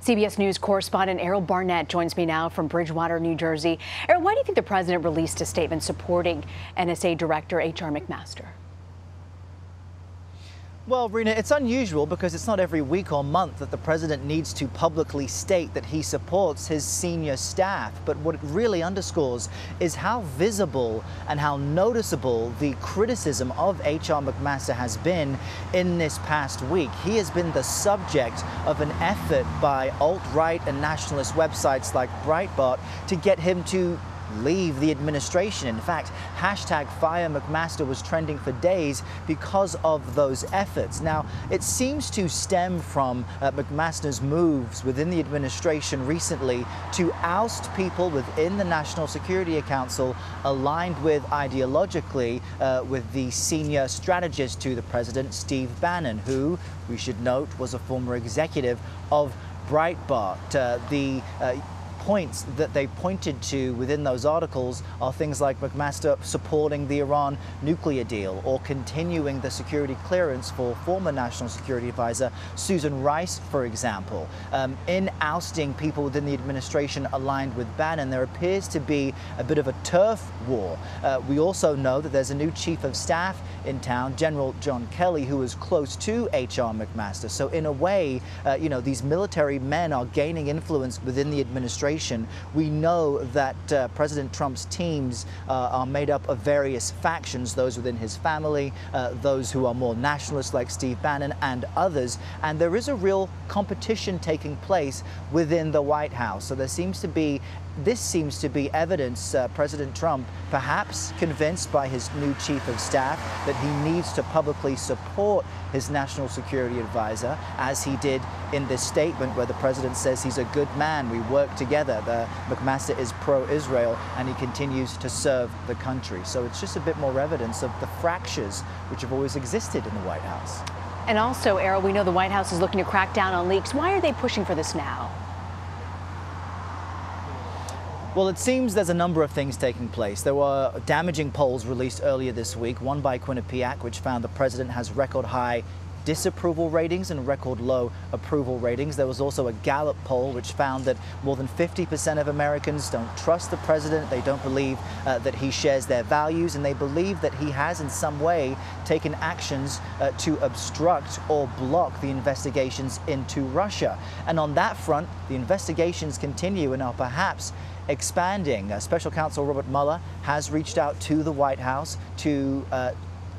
CBS News correspondent Errol Barnett joins me now from Bridgewater, New Jersey. Errol, why do you think the president released a statement supporting NSA Director H.R. McMaster? Well, Rena, it's unusual because it's not every week or month that the president needs to publicly state that he supports his senior staff. But what it really underscores is how visible and how noticeable the criticism of H.R. McMaster has been in this past week. He has been the subject of an effort by alt-right and nationalist websites like Breitbart to get him to leave the administration. In fact, hashtag Fire McMaster was trending for days because of those efforts. Now, it seems to stem from McMaster's moves within the administration recently to oust people within the National Security Council aligned with ideologically with the senior strategist to the president, Steve Bannon, who, we should note, was a former executive of Breitbart. The points that they pointed to within those articles are things like McMaster supporting the Iran nuclear deal or continuing the security clearance for former National Security Advisor Susan Rice, for example. In ousting people within the administration aligned with Bannon, there appears to be a bit of a turf war. We also know that there's a new chief of staff in town, General John Kelly, who is close to H.R. McMaster. So in a way, these military men are gaining influence within the administration. We know that President Trump's teams are made up of various factions, those within his family, those who are more nationalist like Steve Bannon and others. And there is a real competition taking place within the White House. So this seems to be evidence President Trump, perhaps convinced by his new chief of staff, that he needs to publicly support his national security advisor, as he did in this statement where the president says he's a good man, we work together. McMaster is pro-Israel and he continues to serve the country. So it's just a bit more evidence of the fractures which have always existed in the White House. And also, Errol, we know the White House is looking to crack down on leaks. Why are they pushing for this now? Well, it seems there's a number of things taking place. There were damaging polls released earlier this week, one by Quinnipiac, which found the president has record high disapproval ratings and record low approval ratings. There was also a Gallup poll which found that more than 50% of Americans don't trust the president. They don't believe that he shares their values, and they believe that he has in some way taken actions to obstruct or block the investigations into Russia. And on that front, the investigations continue and are perhaps expanding. Special Counsel Robert Mueller has reached out to the White House to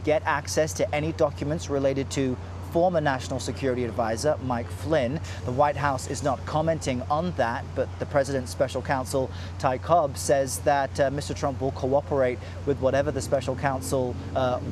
get access to any documents related to former National Security Advisor Mike Flynn. The White House is not commenting on that, but the president's special counsel, Ty Cobb, says that Mr. Trump will cooperate with whatever the special counsel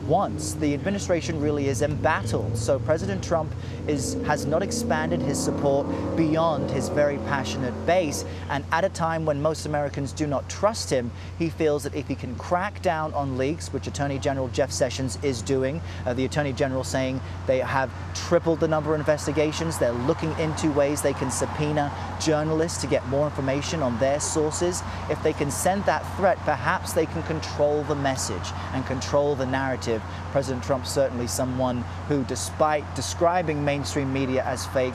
wants. The administration really is embattled, so President Trump has not expanded his support beyond his very passionate base, and at a time when most Americans do not trust him, he feels that if he can crack down on leaks, which Attorney General Jeff Sessions is doing, the Attorney General saying they have tripled the number of investigations. They're looking into ways they can subpoena journalists to get more information on their sources. If they can send that threat, perhaps they can control the message and control the narrative. President Trump's certainly someone who, despite describing mainstream media as fake,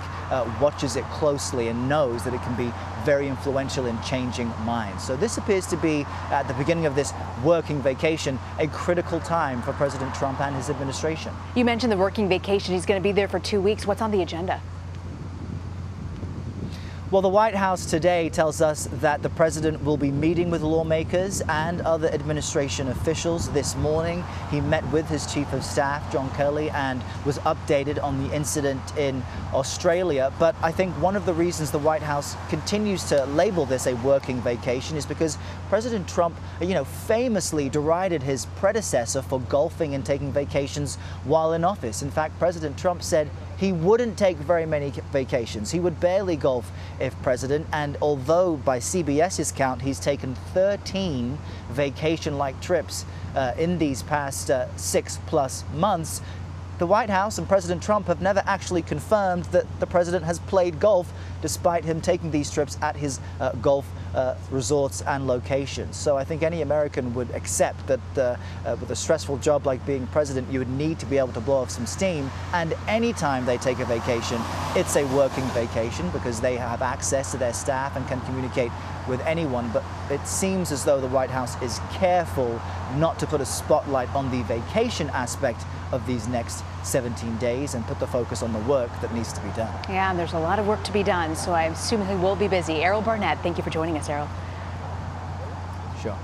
watches it closely and knows that it can be very influential in changing minds. So this appears to be, at the beginning of this working vacation, a critical time for President Trump and his administration. You mentioned the working vacation. He's going to be there for 2 weeks. What's on the agenda? Well, the White House today tells us that the president will be meeting with lawmakers and other administration officials this morning. He met with his chief of staff, John Kelly, and was updated on the incident in Australia. But I think one of the reasons the White House continues to label this a working vacation is because President Trump, famously derided his predecessor for golfing and taking vacations while in office. In fact, President Trump said he wouldn't take very many vacations. He would barely golf if president. And although by CBS's count, he's taken 13 vacation-like trips in these past 6+ months, the White House and President Trump have never actually confirmed that the president has played golf despite him taking these trips at his golf resorts and locations. So I think any American would accept that with a stressful job like being president, you would need to be able to blow off some steam. And anytime they take a vacation, it's a working vacation because they have access to their staff and can communicate with anyone. But it seems as though the White House is careful not to put a spotlight on the vacation aspect of these next 17 days and put the focus on the work that needs to be done. Yeah, and there's a lot of work to be done, so I assume he will be busy. Errol Barnett, thank you for joining us, Errol.